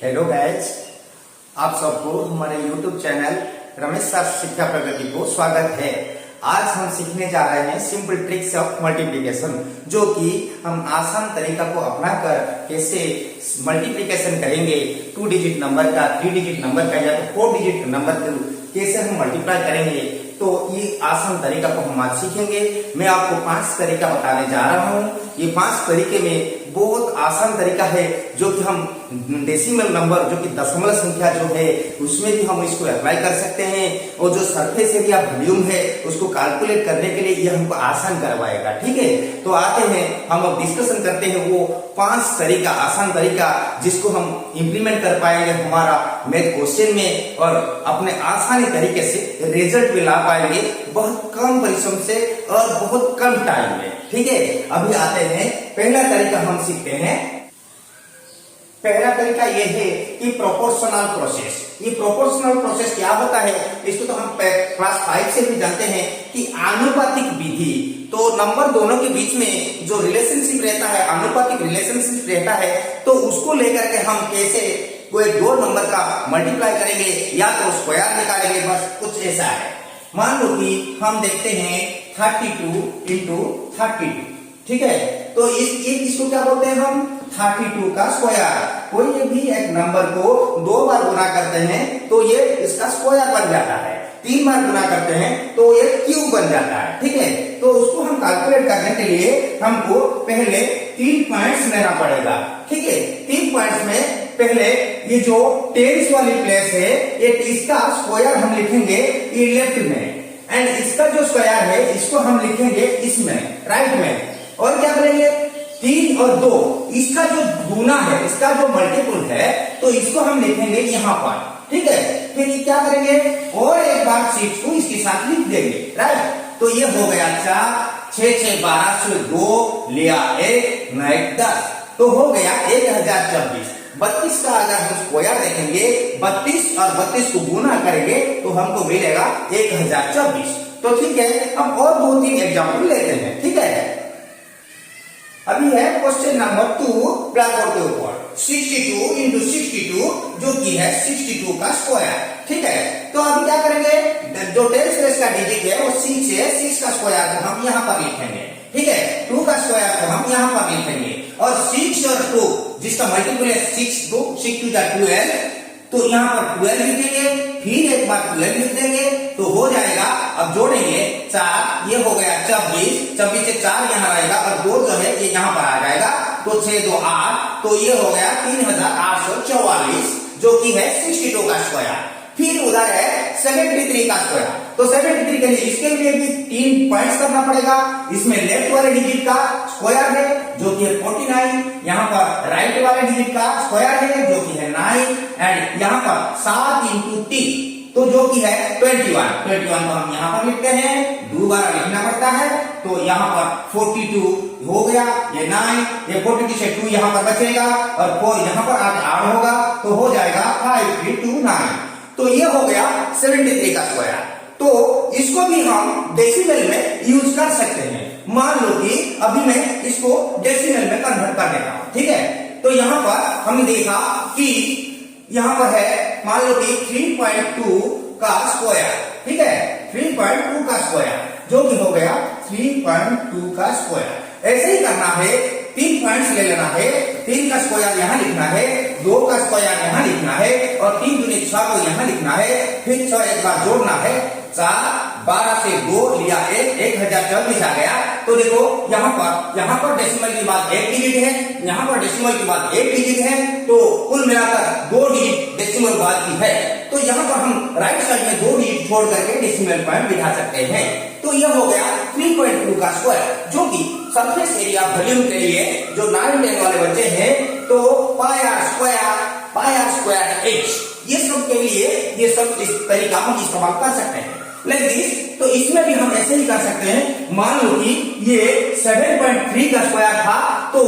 Hello guys, आप सबको हमारे YouTube चैनल रमेश शास्त्री शिक्षा प्रगति को स्वागत है। आज हम सीखने जा रहे हैं सिंपल ट्रिक्स ऑफ मल्टीप्लिकेशन, जो कि हम आसान तरीका को अपनाकर कैसे मल्टीप्लिकेशन करेंगे 2 डिजिट नंबर का, 3 डिजिट नंबर का या तो 4 डिजिट नंबर का कैसे हम मल्टीप्लाई करेंगे। तो ये आसान तरीका को हम आज सीखेंगे। मैं आपको 5 तरीका बताने जा रहा हूँ। ये 5 तरीके में बहुत आसान तरीका है, जो कि हम डेसिमल नंबर, जो कि दशमलव संख्या जो है, उसमें भी हम इसको अप्लाई कर सकते हैं। और जो सरफेस एरिया वॉल्यूम है उसको कैलकुलेट करने के लिए ये हमको आसान करवाएगा। ठीक है, तो आते हैं हम अब डिस्कशन करते हैं वो 5 तरीका, आसान तरीका, जिसको हम इम्प्लीमेंट कर पाएंगे हमारा मैथ क्वेश्चन में और अपने आसानी तरीके से रिजल्ट भी ला पाएंगे बहुत कम परिश्रम से और बहुत कम टाइम में। ठीक है, अभी आते हैं पहला तरीका हम सीखते हैं। पहला तरीका यह है कि प्रोपोर्शनल प्रोसेस। ये प्रोपोर्शनल प्रोसेस क्या होता है, इसको तो हम क्लास 5 से भी जानते हैं कि आनुपातिक विधि। तो नंबर दोनों के बीच में जो रिलेशनशिप रहता है, आनुपातिक रिलेशनशिप रहता है, तो उसको लेकर के हम कैसे कोई 2 नंबर का मल्टीप्लाई करेंगे या तो स्क्वायर निकालेंगे, बस कुछ ऐसा है। मान लो कि हम देखते हैं 32 इंटू 32। ठीक है, तो इसको क्या बोलते हैं हम 32 का स्क्वायर। कोई भी एक नंबर को 2 बार गुना करते हैं तो ये इसका स्क्वायर बन जाता है, 3 बार गुना करते हैं तो ये क्यूब बन जाता है। ठीक है, तो उसको हम कैलकुलेट करने के लिए हमको पहले 3 पॉइंट्स लेना पड़ेगा। ठीक है, 3 पॉइंट्स में पहले ये जो टेंस वाली प्लेस है, ये इसका स्क्वायर हम लिखेंगे ये लेफ्ट में, एंड इसका जो स्क्वायर है इसको हम लिखेंगे इसमें, राइट में। और क्या करेंगे 3 और 2, इसका जो गुना है, इसका जो मल्टीपल है, तो इसको हम लिखेंगे यहाँ पर। ठीक है, फिर ये क्या करेंगे और एक बार 6 को इसके साथ लिख देंगे, राइट। तो ये हो गया 4, 6 6 12 से 2 लिया 1 9 10, तो हो गया 1024। 32 का अगर हम स्क्वायर देखेंगे, 32 और 32 को गुना करेंगे तो हमको मिलेगा 1024। तो ठीक है, हम और 2-3 एग्जाम्पल लेते हैं। ठीक है, अभी है क्वेश्चन नंबर 2 ब्लैक बोर्ड के ऊपर 62 इंटू 62, जो कि है 62 का स्क्वायर। ठीक है, तो अभी क्या करेंगे, जो टेंस प्लेस का डिजिट है वो 6 है, 6 का स्क्वायर को हम यहाँ पर लिखेंगे। ठीक है, 2 का स्क्वायर को हम यहाँ पर लिखेंगे, और 6 और 2 जिसका मल्टीपल है 6 2 6 2 12, तो यहाँ पर 12 लिखेंगे, फिर एक बार 12 लिख देंगे तो हो जाएगा। अब जोड़ेंगे 4, ये हो गया 24, 24 से 4 यहाँ रहेगा और 2 जो है ये यहाँ पर आ जाएगा, तो 6 2 8, तो ये हो गया 3844, जो कि है 62 का स्क्वायर। फिर उधर है 73 का स्क्वायर, तो 73 के लिए इसके लिए भी 3 पॉइंट्स करना पड़ेगा। इसमें लेफ्ट वाले डिजिट का स्क्वायर है जो कि है 49, यहाँ पर राइट वाले डिजिट का स्क्वायर है जो कि है 9, एंड यहाँ पर 7 इंटू 3, तो जो कि है 21 को हम यहाँ पर लिखते हैं, दोबारा लिखना पड़ता है। तो यहाँ पर 42 हो गया, ये 9, ये 42 से 2 यहाँ पर बचेगा और 4 यहाँ पर ऐड होगा, तो हो जाएगा 5 3 2 9। तो ये हो गया 73 का स्क्वायर। तो इसको भी हम डेसिमल में यूज कर सकते हैं। मान लो कि अभी मैं इसको डेसिमल में कन्वर्ट कर देता हूं। ठीक है, तो यहाँ पर हमने देखा कि यहाँ पर है, मान लो कि 3.2 का स्क्वायर। ठीक है, 3.2 का स्क्वायर, जो कि हो गया 3.2 का स्क्वायर। ऐसे ही करना है, 3 पॉइंट्स ले लेना है, 3 का स्क्वायर यहाँ लिखना है, 2 का स्क्वायर यहाँ लिखना है, और 3 दूनी 6 को यहाँ लिखना है, फिर 6 एक बार जोड़ना है, 4 12 से 2 लिया 1 1024 आ गया। तो देखो यहाँ पर डेसिमल के बाद 1 डिजिट है, यहाँ पर डेसिमल के बाद 1 डिजिट है, तो कुल मिलाकर 2 डिजिट डेसिमल बाद की है। तो यहाँ पर हम राइट साइड में 2 डिजिट छोड़ करके डेसिमल पॉइंट बिठा सकते हैं। तो यह हो गया 3.2 का स्क्वायर, जो कि सरफेस एरिया वॉल्यूम के लिए जो 9 10 वाले बच्चे हैं, तो पाई आर स्क्वायर h, ये सब के लिए ये सब इस तरीका हम इस्तेमाल कर सकते हैं। लाइक दिस, तो इसमें भी हम ऐसे ही कर सकते हैं। मान लो कि ये 7.3 का स्क्वायर था, तो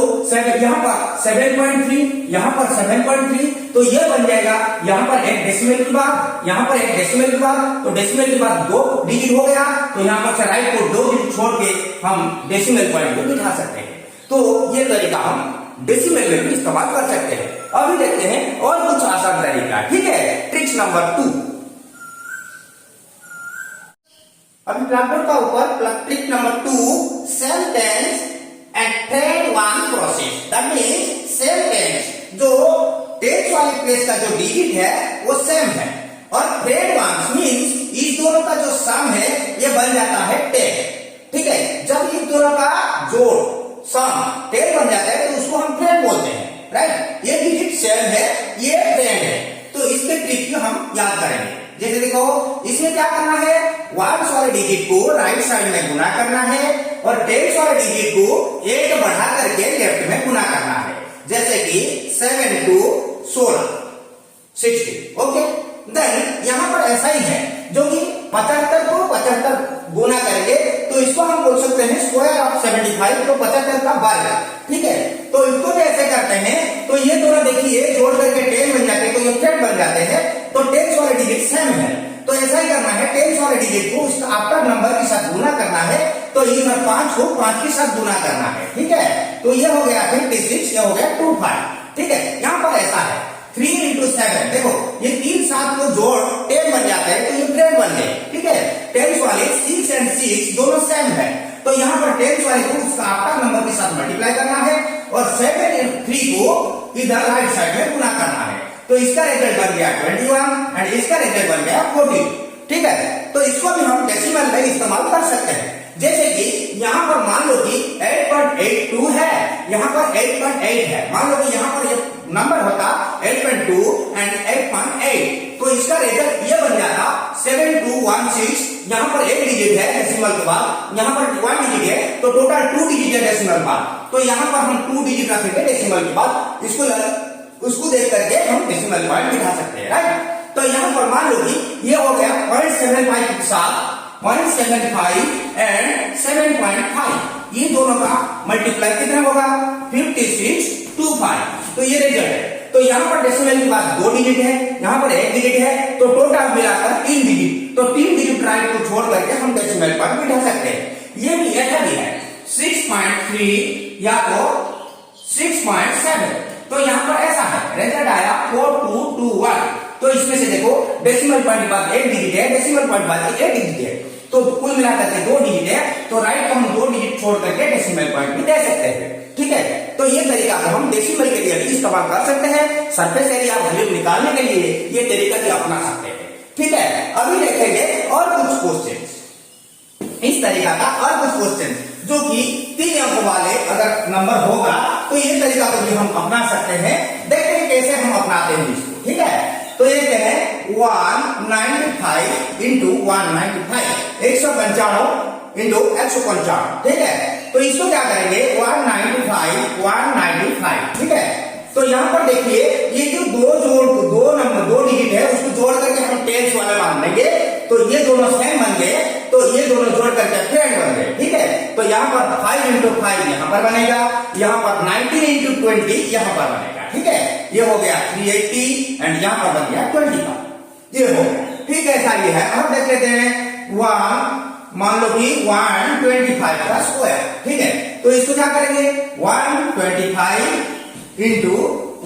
यहाँ पर 7.3, यहाँ पर 7.3, तो ये बन जाएगा यहाँ पर एक डेसिमल के बाद, यहाँ पर एक डेसिमल के बाद, तो डेसिमल के बाद 2 डिजिट हो गया, तो यहाँ पर से राइट को 2 डिजिट छोड़ के हम डेसिमल पॉइंट को बिठा सकते हैं। तो ये तरीका हम डेसिमल में भी इस्तेमाल कर सकते हैं। अभी देखते हैं और कुछ आसान तरीका, ठीक है। Tricks number 2। अभी ब्लैकबोर्ड का ऊपर trick number 2, same tens and thread one process. That means same tens, जो टेंस वाली प्लेस का जो डिजिट है वो सेम है, और थ्रेड वन मींस इस दोनों का जो सम है ये बन जाता है 10, ठीक है। जब इन दोनों का जोड़ सम 10 बन जाता है तो उसको हम थ्रेड बोलते हैं, राइट। ये डिजिट सेम है, ये थ्रेड है, तो इसके ट्रिक को हम याद करेंगे। जैसे देखो, इसमें क्या करना है, वंस वाले डिजिट को राइट साइड में गुना करना है और टेंस वाले डिजिट को 1 बढ़ा करके लेफ्ट में गुना करना है। जैसे कि 7 टू 16 60, ओके। देन यहां पर ऐसा ही है, जो कि 75 को 75 गुना करेंगे तो इसको हम बोल सकते हैं स्क्वायर ऑफ 75, तो 75 का वर्ग, ठीक है। तो इसको कैसे करते हैं, तो ये दोनों देखिए जोड़ करके 10 बन जाते हैं, तो ये थ्रेड बन जाते हैं, तो टेंस वाले डिजिट सेम है, तो ऐसा ही करना है। टेंस वाले डिजिट को उसका आफ्टर नंबर के साथ गुना करना है, तो इधर 5 को 5 के साथ गुना करना है, ठीक है। तो ये हो गया 56, ये हो गया 25, ठीक है। यहां पर ऐसा है 3 into 7, देखो ये 3 7 को जोड़ 10 बन जाते हैं, तो ये थ्रेड बन गए, ठीक है। टेंस वाले 6 and 6 दोनों सेम है, तो यहाँ पर टेंस वाले को उसका आफ्टर नंबर के साथ मल्टीप्लाई करना है और 7 and 3 को इधर राइट साइड में गुना करना है, तो इसका रिजल्ट बन गया 21 एंड इसका रिजल्ट बन गया 14, ठीक है। तो इसको भी हम डेसिमल में इस्तेमाल कर सकते हैं। जैसे कि यहाँ पर मान लो कि 8.82 है, यहाँ पर 8.8 है, मान लो कि यहाँ पर ये नंबर होता 8.2 एंड 8.8, तो इसका रिजल्ट ये बन जाता 7216। यहाँ पर एक डिजिट है डेसिमल के बाद, यहाँ पर 1 डिजिट है, तो टोटल 2 डिजिट है डेसिमल बाद, तो यहाँ पर हम 2 डिजिट रखेंगे डेसिमल के बाद, उसको देख करके हम डेसिमल पॉइंट बिठा सकते हैं, राइट। तो यहाँ पर मान लो कि ये हो गया 0.75 के साथ 0.75 एंड 7.5, ये दोनों का मल्टीप्लाई कितना होगा 5625, तो ये रिजल्ट है। तो यहाँ पर डेसिमल के बाद 2 डिजिट है, यहाँ पर 1 डिजिट है, तो टोटल मिलाकर 3 डिजिट, तो 3 डिजिट राइट को छोड़ करके हम डेसिमल पॉइंट बिठा सकते हैं। ये भी ऐसा भी है 6.3 या तो 6.7, तो यहाँ पर ऐसा है रिजल्ट आया 4221। तो इसमें से देखो डेसिमल पॉइंट के बाद 1 डिजिट है, डेसिमल पॉइंट बाद 1 डिजिट है, तो कुल मिलाकर के 2 डिजिट है, तो राइट को हम 2 डिजिट छोड़ करके डेसिमल पॉइंट भी दे सकते हैं, ठीक है। तो ये तरीका हम डेसिमल के लिए भी इस्तेमाल कर सकते हैं, सरफेस एरिया वैल्यू निकालने के लिए ये तरीका भी अपना सकते हैं, ठीक है। अभी देखेंगे और कुछ क्वेश्चन, इस तरीका का और कुछ क्वेश्चन जो कि 3 अंक वाले अगर नंबर होगा तो ये तरीका को भी हम अपना सकते हैं। देखते हैं कैसे हम अपनाते हैं इसको, ठीक है। तो ये क्या है 195 इंटू 195, 195 इंटू 195, ठीक है। तो इसको क्या करेंगे 195, ठीक है। तो यहाँ पर देखिए ये जो दो डिजिट है उसको जोड़ करके हम टेंस वाला मान लेंगे, तो ये दोनों सेम बन गए, तो ये दोनों जोड़ करके थ्रेड बन गए, ठीक है। तो यहाँ पर 5 इंटू 5 यहाँ पर बनेगा, यहाँ पर 19 इंटू 20 यहाँ पर बनेगा, ठीक है। ये हो गया 380 एंड यहाँ पर बन गया 20 का, ये हो गया, ठीक है। ऐसा ये है। अब देख लेते हैं 1, मान लो कि 125 का स्क्वायर, ठीक है। तो इसको क्या करेंगे 125 इंटू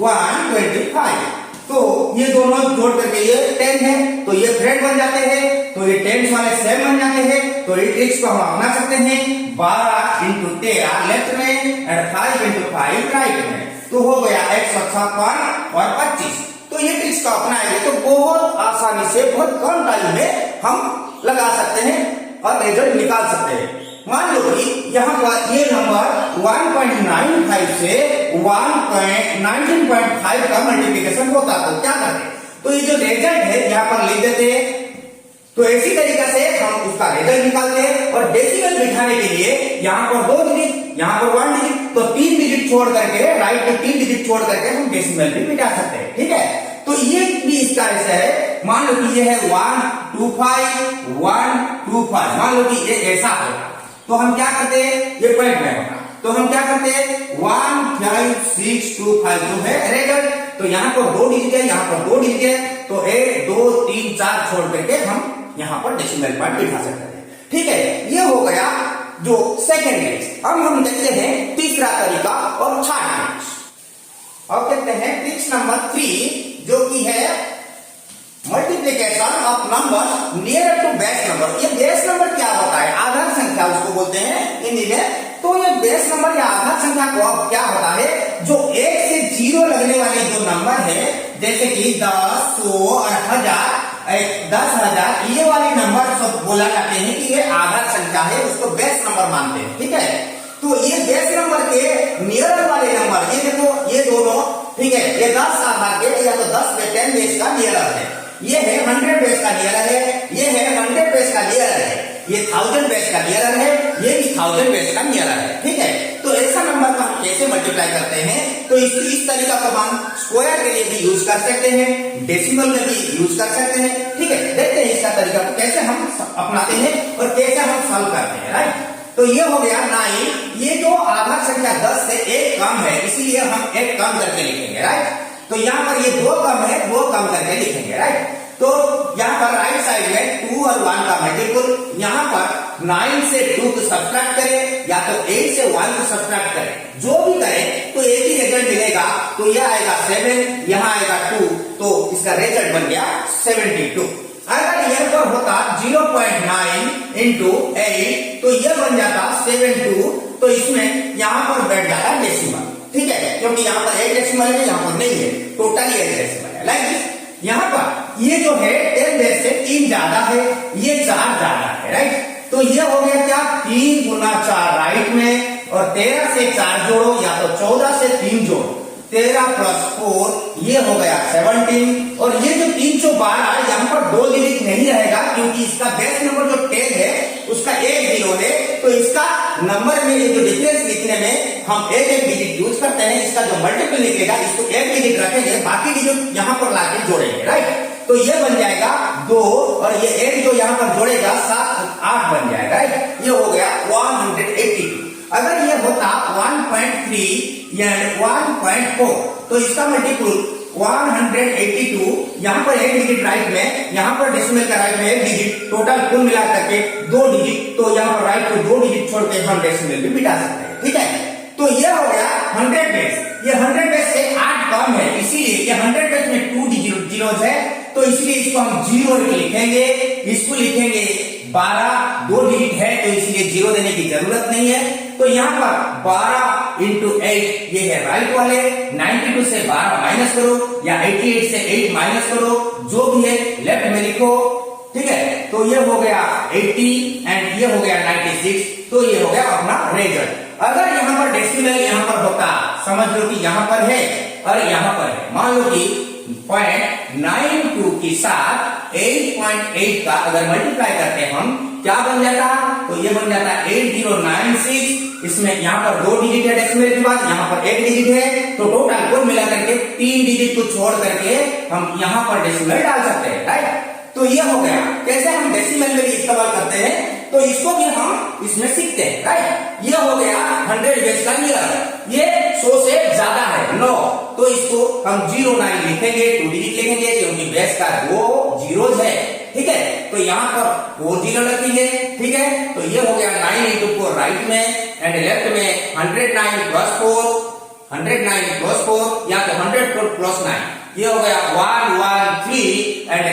125, तो ये दोनों जोड़ करके ये 10 है, तो ये थ्रेड बन जाते हैं, तो ये टेंस वाले सेम बन जाते हैं, तो ये ट्रिक्स को हम अपना सकते हैं 12 इंटू 13 लेफ्ट में एंड 5 इंटू 5 राइट में, तो हो गया 156 और 25। तो ये ट्रिक्स को अपनाएंगे तो बहुत आसानी से बहुत कम टाइम में हम लगा सकते हैं और रिजल्ट निकाल सकते हैं। मान लो कि यहाँ पर ये नंबर 1.95 से 19.5 का मल्टीप्लिकेशन होता, तो क्या करते, तो ये जो रिजल्ट है यहाँ पर लिख देते हैं, तो इसी तरीके से हम उसका रिजल्ट निकालते हैं। और डेसिमल बिठाने के लिए यहाँ पर 2 डिजिट, यहाँ पर 1 डिजिट, तो 3 डिजिट छोड़ करके राइट में 3 डिजिट छोड़ करके हम डेसिमल भी बिठा सकते हैं, ठीक है। तो ये भी इसका ऐसा है, मान लो कि ये है 125 125, मान लो कि ये ऐसा होगा, तो हम क्या करते हैं ये पॉइंट में होगा, तो हम क्या करते हैं 15625 जो है रिजल्ट, तो यहाँ पर 2 डिजिट है, यहाँ पर 2 डिजिट है, तो 1 2 3 4 छोड़ करके हम यहाँ पर डेसिमल पॉइंट बिठा सकते हैं, ठीक है। ये हो गया जो सेकंड केस। अब हम देखते हैं तीसरा तरीका और थर्ड केस। और कहते हैं ट्रिक्स नंबर 3 जो कि है multiplication of number near to base number. ये बेस नंबर क्या होता है? आधार संख्या उसको बोलते हैं हिंदी में। तो ये बेस नंबर या आधार संख्या को अब क्या होता है, जो 1 से 0 लगने वाले जो नंबर है, जैसे कि 10, 100 और 1000, 10,000, ये वाले नंबर सब बोला जाते हैं कि ये आधार संख्या है, उसको बेस नंबर मानते हैं। ठीक है, तो ये बेस नंबर के नियर वाले नंबर, ये देखो ये दोनों, ठीक है, ये 10 आधार के या तो 10 में 10 बेस का नियरर है, ये है 100 बेस का नियरर है, ये है 100 बेस का नियरर है, ये 1000 बेस का नियरर है, ये भी 1000 बेस का नियरर है। ठीक है, तो ऐसा नंबर को हम कैसे मल्टीप्लाई करते हैं? तो इस तरीका को हम स्क्वायर के लिए भी यूज कर सकते हैं, डेसिमल में भी यूज कर सकते हैं। ठीक है, देखते हैं इसका तरीका को कैसे हम अपनाते हैं और कैसे हम सॉल्व करते हैं। राइट, तो ये हो गया 9। ये जो आधार संख्या 10 से 1 कम है, इसीलिए हम 1 कम करके लिखेंगे। राइट, तो यहाँ पर ये 2 कम है, 2 कम करके लिखेंगे। राइट, तो यहाँ पर राइट साइड में 2 और 1 का मल्टीपल, यहाँ पर 9 से 2 को सब्ट्रैक्ट करें या तो 8 से 1 को सब्ट्रैक्ट करें, जो भी करें तो एक ही रिजल्ट मिलेगा। तो यह आएगा 7, यहाँ आएगा 2, तो इसका रिजल्ट बन गया 72। अगर यह पर होता 0.9 इंटू 8 तो यह बन जाता 72, तो इसमें यहाँ पर बैठ जाता डेसिमल। ठीक है, क्योंकि यहाँ पर 1 डेसिमल है, यहाँ पर नहीं है, टोटली 1 डेसिमल है। लाइक यहाँ पर ये जो है 10 बेस से 3 ज्यादा है, ये 4 ज्यादा है। राइट, तो ये हो गया क्या, 3 गुना 4 राइट में, और 13 से 4 जोड़ो या तो 14 से 3 जोड़ो, 13 प्लस 4 ये हो गया 17। और ये जो 312 यहाँ पर 2 डिजिट नहीं रहेगा, क्योंकि इसका बेस नंबर जो 10 है उसका 1 0 है, तो इसका नंबर में ये जो डिफरेंस लिखने में हम एक डिजिट यूज करते हैं। इसका जो मल्टीपल निकलेगा इसको 1 डिजिट रखेंगे, बाकी डिजिट यहाँ पर लाके जोड़ेंगे। राइट, तो ये बन जाएगा 2, और ये 1 जो यहाँ पर जोड़ेगा 7, 8 बन जाएगा। राइट, ये हो गया 182। अगर ये होता 1.3 या 1.4 तो इसका मल्टीपल 182, यहाँ पर 1 डिजिट राइट में, यहाँ पर डेसिमल का राइट में 1 डिजिट, टोटल कुल मिला करके 2 डिजिट, तो यहाँ पर राइट को 2 डिजिट छोड़ के हम डेसिमल भी मिटा सकते हैं। ठीक है, तो ये हो गया 100 बेस। ये 100 बेस से 8 कम है, इसीलिए ये 100 बेस में 2 डिजिट जीरोस है, तो इसलिए इसको हम 0 लिखेंगे, इसको लिखेंगे 12, 2 डिजिट है तो इसलिए 0 देने की जरूरत नहीं है। तो यहाँ पर 12 इंटू 8 ये है राइट वाले, 92 से 12 माइनस करो या 88 से 8 माइनस करो, जो भी है लेफ्ट में लिखो। ठीक है, तो ये हो गया 80 एंड ये हो गया 96, तो ये हो गया अपना रिजल्ट। अगर यहाँ पर डेसिमल यहाँ पर होता, समझ लो कि यहाँ पर है और यहाँ पर है, मान लो कि 0.92 के साथ 8.8 का अगर मल्टीप्लाई करते हैं हम, क्या बन जाता? तो ये बन जाता 8096। इसमें यहाँ पर 2 डिजिट है डेसिमल के बाद, यहाँ पर 1 डिजिट है, तो टोटल कुल मिला करके 3 डिजिट को छोड़ करके हम यहाँ पर डेसिमल डाल सकते हैं। राइट, तो ये हो गया। कैसे हम डेसिमल में भी इस्तेमाल करते हैं, तो इसको भी हम इसमें सीखते हैं। राइट, ये हो गया 100 बेस का नियर, ये 100 से ज्यादा है 9, तो इसको हम 09 लिखेंगे, 2 डिजिट लिखेंगे, क्योंकि बेस का 2 जीरोस है। ठीक है, तो यहाँ पर 4 0 रखेंगे। ठीक है, तो ये हो गया 9 इंटू 4 राइट में, एंड लेफ्ट में 109 प्लस 4, 109 प्लस 4 या तो 104 प्लस 9, ये हो गया 113 एंड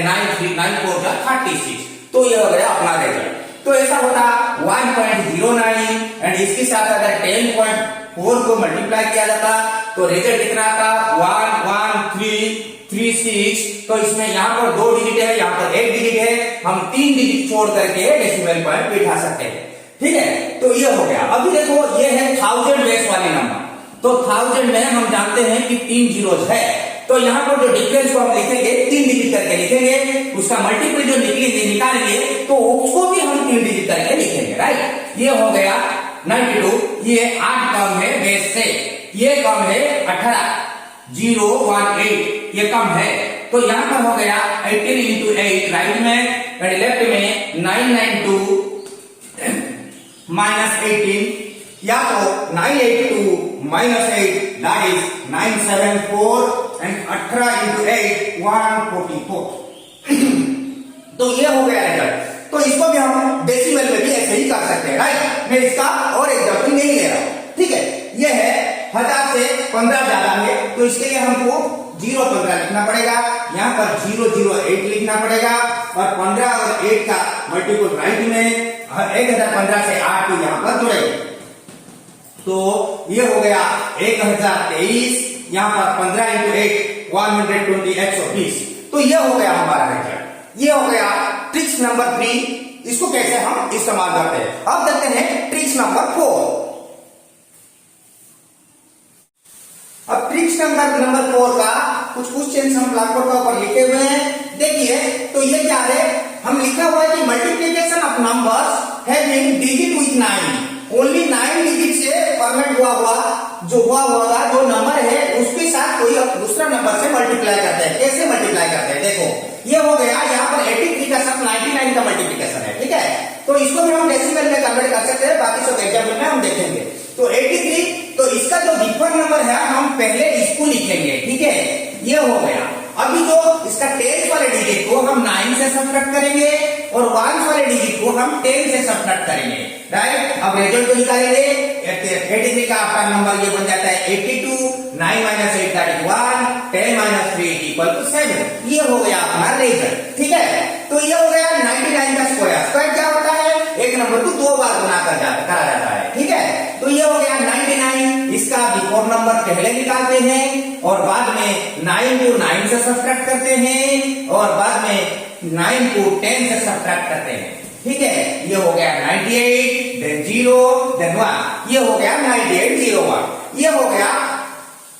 9 का 36, तो ये हो गया अपना रिजल्ट। तो ऐसा होता 1.09 एंड इसके साथ अगर 10.4 को मल्टीप्लाई किया जाता तो रिजल्ट कितना आता 11336। तो इसमें यहाँ पर 2 डिजिट है, यहाँ पर 1 डिजिट है, हम 3 डिजिट छोड़ करके डेसिमल पॉइंट बिठा सकते हैं। ठीक है, तो ये हो गया। अभी देखो ये है 1000 बेस वाले नंबर, तो 1000 में हम जानते हैं कि 3 जीरोस है, तो यहाँ पर जो डिफरेंस को हम लिखेंगे 3 डिजिट करके लिखेंगे, उसका मल्टीपल जो निकालेंगे तो उसको भी हम 3 डिजिट करके लिखेंगे। राइट, ये हो गया 92, ये 8 कम है बेस से, ये कम है 18, 018 ये कम है, तो यहाँ पर हो गया 18 इंटू 8 राइट में, और लेफ्ट में 992 माइनस 18 या तो 982 minus 8 that is 974 and 18 into 8 144। तो ये हो गया रिजल्ट। तो इसको भी हम डेसिमल में भी ऐसे ही कर सकते हैं। राइट, मैं इसका और एग्जांपल नहीं ले रहा हूं। ठीक है, ये है 1000 से 15 ज्यादा है, तो तो इसके लिए हमको 0-15 लिखना पड़ेगा, यहाँ पर 008 लिखना पड़ेगा और 15 और 8 का मल्टीपल राइट में 1015 से 8 को यहाँ पर जोड़ेंगे। तो ये हो गया 1023, यहाँ पर 15 इंटू 8 120 120। तो ये हो गया हमारा रिजल्ट। ये हो गया ट्रिक्स नंबर 3। इसको कैसे हम इस्तेमाल करते हैं अब देखते हैं ट्रिक्स नंबर 4। अब ट्रिक्स नंबर 4 का कुछ क्वेश्चन हम ब्लैक बोर्ड का ऊपर लिखे हुए हैं, देखिए। तो ये क्या है, हम लिखा हुआ है कि multiplication of numbers having digit with 9, only 9 digit से फॉर्मेट हुआ जो नंबर है उसके साथ कोई दूसरा नंबर से मल्टीप्लाई करते हैं। कैसे मल्टीप्लाई करते हैं, देखो ये हो गया, यहाँ पर 83 का साथ 99 का मल्टीप्लिकेशन है, ठीक है। तो इसको भी हम डेसिमल में कन्वर्ट कर सकते हैं, बाकी सब एग्जाम्पल में हम देखेंगे। तो 83, तो इसका जो डिफरेंट नंबर है हम पहले इसको लिखेंगे, ठीक है, ये हो गया। अभी जो इसका 10 वाले डिजिट को हम 9 से सब्ट्रैक्ट करेंगे और 1 वाले डिजिट को हम 10 से सब्ट्रैक्ट करेंगे, राइट। अब रिजल्ट को निकालेंगे, 83 का आपका नंबर ये बन जाता है 82, 9 minus 8 that is 1, 10 minus 3 equal to 7। ये हो गया अपना रिजल्ट, ठीक है। तो ये हो गया 99 का स्क्वायर। स्क्वायर क्या होता है, एक नंबर को 2 बार गुना करा जाता है, ठीक है। तो ये हो गया 99, इसका बिफोर नंबर पहले निकालते हैं और बाद में 9 को 9 से सब्ट्रैक्ट करते हैं और बाद में 9 को 10 से सब्ट्रैक्ट करते हैं, ठीक है। ये हो गया 98, देन 0, देन 1। ये हो गया 9801। ये हो गया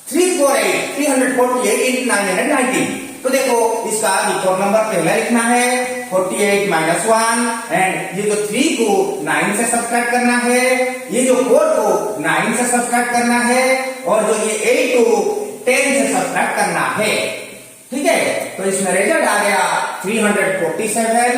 348 इंटू 990। तो देखो इसका बिफोर नंबर पहला लिखना है 48 माइनस 1 एंड ये जो 3 को 9 से सब्ट्रैक्ट करना है, ये जो 4 को 9 से सब्ट्रैक्ट करना है और जो ये 8 को 10 से सब्ट्रैक्ट करना है, ठीक है। तो इसमें रिजल्ट आ गया 347,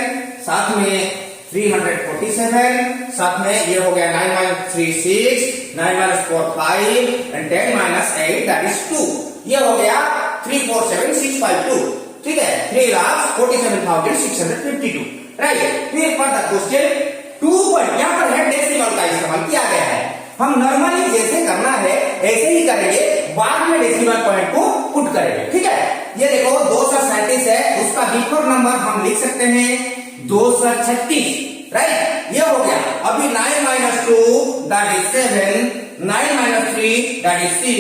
साथ में 347, साथ में ये हो गया 9 minus 3 6, 9 minus 4 5 and 10 minus 8 that is 2। ये हो गया 347652, ठीक है, 3,47,652, राइट। फिर फर्दर क्वेश्चन 2 पर यहाँ पर है डेसिमल का इस्तेमाल किया गया है। हम नॉर्मली जैसे करना है ऐसे ही करेंगे, बाद में डेसिमल पॉइंट को पुट करेंगे, ठीक है। ये देखो 237 है, उसका बिफोर नंबर हम लिख सकते हैं 236, राइट। ये हो गया। अभी 9 minus 2 that is 7, 9 minus 3 that is 6,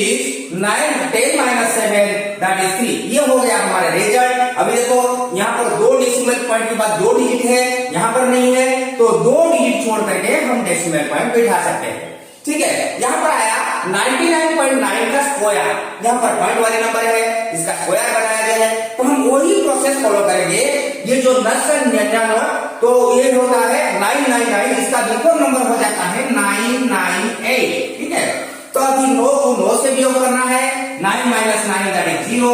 10 minus 7 that is 3। ये हो गया हमारा रिजल्ट। अभी देखो यहाँ पर 2 डेसिमल पॉइंट के बाद 2 डिजिट है, यहाँ पर नहीं है, तो 2 डिजिट छोड़ करके हम डेसिमल पॉइंट बैठा सकते हैं, ठीक है। यहाँ पर आया 99.9 का स्क्वायर, यहाँ पर पॉइंट वाले नंबर है, इसका स्क्वायर बनाया गया है, तो हम वही प्रोसेस फॉलो करेंगे। ये जो 99, तो ये होता है 999, इसका बिफोर नंबर हो जाता है 998, ठीक है। तो अभी 9 को 9 से वियोग करना है, 9 माइनस 9 दैट इज 0,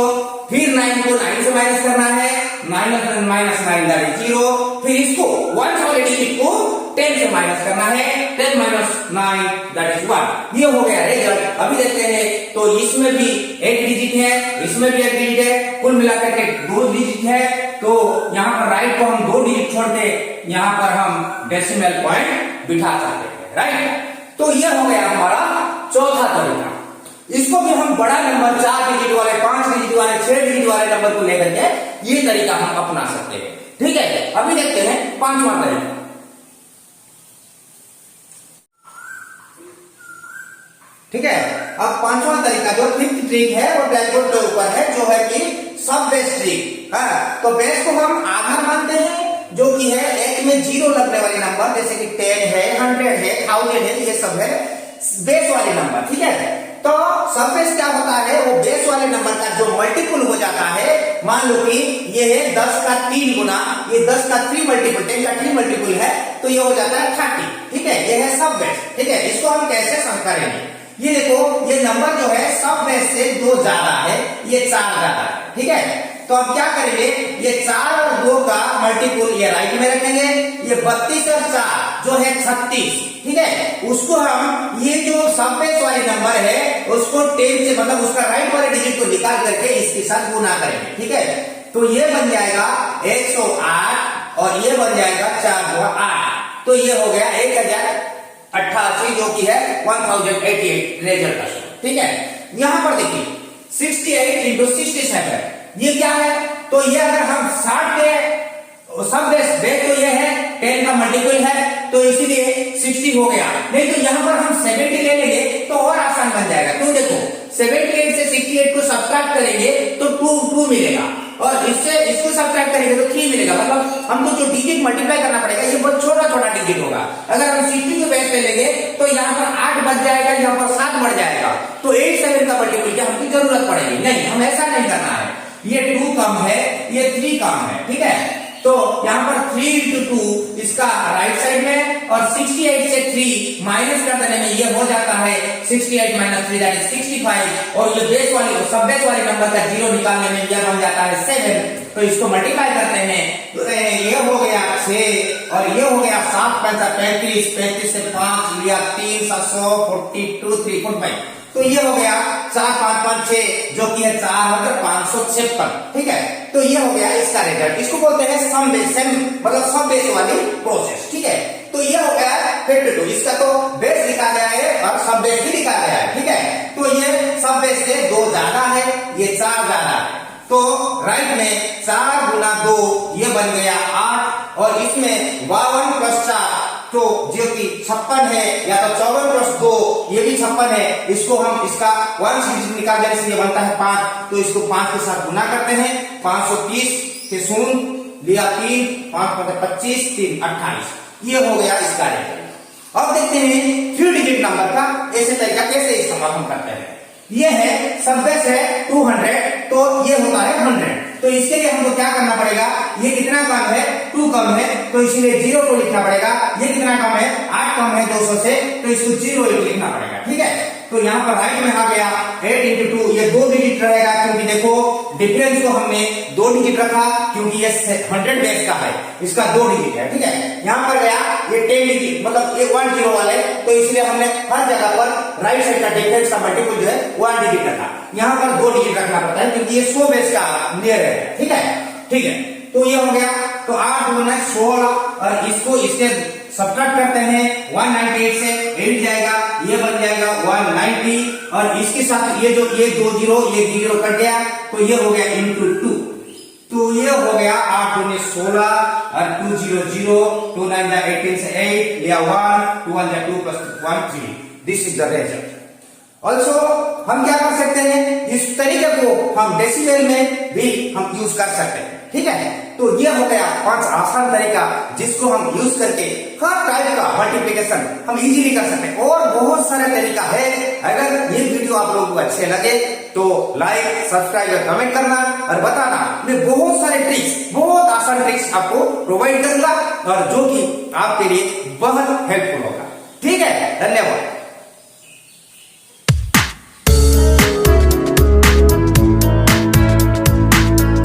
फिर 9 को 9 से माइनस करना है, माइनस 9 दैट इज 0, फिर इसको 1 वाले डिजिट को 10 से माइनस करना है, 10 माइनस 9 दैट इज 1। ये हो गया रिजल्ट। अभी देखते हैं, तो इसमें भी एक डिजिट है, इसमें भी एक डिजिट है, कुल मिलाकर के 2 डिजिट है। तो यहाँ पर राइट को हम 2 डिजिट छोड़ के यहाँ पर हम डेसिमल पॉइंट बिठा सकते हैं, राइट। तो ये हो गया हमारा चौथा तरीका। इसको भी हम बड़ा नंबर 4 डिजिट वाले, 5 डिजिट वाले, 6 डिजिट वाले नंबर को लेकर के ये तरीका हम अपना सकते हैं, ठीक है। अभी देखते हैं 5वां तरीका। ठीक है, अब 5वां तरीका जो 5th ट्रिक है वो ब्लैक बोर्ड के ऊपर है, जो है कि सब बेस ट्रिक। तो बेस को हम आधार मानते हैं, जो कि है एक में 0 लगने वाले नंबर, जैसे कि 10 है, 100 है, 1000 है, ये सब है बेस वाले नंबर, ठीक है। तो सब बेस क्या होता है, वो बेस वाले नंबर का जो मल्टीपल हो जाता है। मान लो कि ये है 10 का 3 गुना, ये 10 का 3 मल्टीपल, 10 का 3 मल्टीपल है, तो ये हो जाता है 30, ठीक है। ये है सब बेस, ठीक है। इसको हम कैसे सम करेंगे, ये देखो, ये नंबर जो है सब बेस से 2 ज्यादा है, ये 4 ज्यादा है, ठीक है। तो अब क्या करेंगे, ये 4 और 2 का मल्टीपल ये राइट में रखेंगे, ये 32 और 4 जो है 36, ठीक है। उसको हम ये जो सब बेस वाले नंबर है उसको 10 से, मतलब उसका राइट वाले डिजिट को निकाल करके इसके साथ गुना करेंगे, ठीक है। तो ये बन जाएगा 108 और ये बन जाएगा 4 गुणा 8, तो ये हो गया 1088, जो कि है 1088 रिजल्ट का, ठीक है। यहां पर देखिए 68 इंटू 67 ये क्या है? तो ये अगर हम 60 के सब बेस तो ये है 10 का मल्टीपल है, तो इसीलिए 60 हो गया। नहीं तो यहां पर हम 70 ले लेंगे तो और आसान बन जाएगा। तो देखो 78 से 68 को सब्ट्रैक्ट करेंगे तो 2 मिलेगा, और इससे इसको सब्ट्रैक्ट करेंगे तो 3 मिलेगा। मतलब हमको जो डिजिट मल्टीप्लाई करना पड़ेगा ये बहुत छोटा छोटा डिजिट होगा। अगर हम 60 के बेस पे लेंगे तो यहाँ पर 8 बच जाएगा, यहाँ पर 7 बढ़ जाएगा, तो 8 7 का मल्टीपल क्या हमको जरूरत पड़ेगी? नहीं, हम ऐसा नहीं करना है। ये 2 कम है, ये 3 कम है, ठीक है। तो यहाँ पर 3 इंटू 2 इसका राइट साइड में, और 68 से 3 माइनस कर देने में ये हो जाता है 68 माइनस 3 दैट इज 65, और ये बेस वाली सब बेस वाले नंबर का जीरो निकालने में यह बन जाता है 7। तो इसको मल्टीप्लाई करते हैं तो ये हो गया 6 और ये हो गया 7 5 35, 35 से 5 लिया 3 700 42 3 45, तो ये हो गया 4 5 5 6 जो कि है 4556, ठीक है। तो ये हो गया इसका रिजल्ट। इसको बोलते हैं सम बेस, मतलब सब बेस वाली प्रोसेस, ठीक है। तो ये हो गया 52, इसका तो बेस लिखा गया है और सब बेस भी लिखा गया है, ठीक है। तो ये सब बेस से 2 ज्यादा है, ये 4 ज्यादा है, तो राइट में 4 गुना 2 ये बन गया 8, और इसमें 52 प्लस 4 तो जो कि 56 है, या तो 54 प्लस 2 ये भी 56 है। इसको हम इसका 1 सीरीज निकाल देने से ये बनता है 5, तो इसको 5 के साथ गुना करते हैं। 530 से 0 लिया 3 5 25 3 28, ये हो गया इसका रिजल्ट। अब देखते हैं 3 डिजिट नंबर का ऐसे तरीका कैसे इस्तेमाल हम करते हैं। ये है सब बेस है 200, तो ये होता है 100। तो इसके लिए हमको क्या करना पड़ेगा? ये कितना कम है? 2 कम है, तो इसीलिए 0 को लिखना पड़ेगा। ये कितना कम है? 8 कम है 200 से, तो इसको 0 लिखना पड़ेगा, ठीक है। तो यहाँ पर राइट में आ गया 8 इंटू 2, ये 2 डिजिट रहेगा, क्योंकि देखो डिफरेंस को हमने 2 डिजिट रखा, क्योंकि ये 100 बेस का है, इसका 2 डिजिट है, ठीक है। यहाँ पर गया ये 10 डिजिट, मतलब ये 1 0 वाले, तो इसलिए हमने हर जगह पर राइट साइड का डिफरेंस का मल्टीपल जो है 1 डिजिट रखा। यहाँ पर 2 डिजिट रखना पड़ता है, क्योंकि ये 100 बेस का नियर है, ठीक है, ठीक है। तो ये हो गया, तो 8 गुना 16, और इसको इससे सब्ट्रैक्ट करते हैं 198 से 8 जाएगा, ये बन जाएगा 190, और इसके साथ ये जो ये 2 0 ये 0 कट गया, तो ये हो गया इंटू 2, तो ये हो गया 8 गुने 16 और 2 0 0 2 9 18 से 8 लिया 1 2 1 2 plus 1 3, this is the result. Also हम क्या कर सकते हैं, इस तरीके को हम डेसिमल में भी हम यूज कर सकते हैं, ठीक है। तो ये हो गया 5 आसान तरीका जिसको हम यूज करके हर टाइप का मल्टीप्लिकेशन हम इजीली कर सकते हैं, और बहुत सारे तरीका है। अगर ये वीडियो आप लोगों को अच्छे लगे तो लाइक सब्सक्राइब और कमेंट करना, और बताना। मैं बहुत सारे ट्रिक्स, बहुत आसान ट्रिक्स आपको प्रोवाइड करूंगा, और जो कि आपके लिए बहुत हेल्पफुल होगा, ठीक है। धन्यवाद।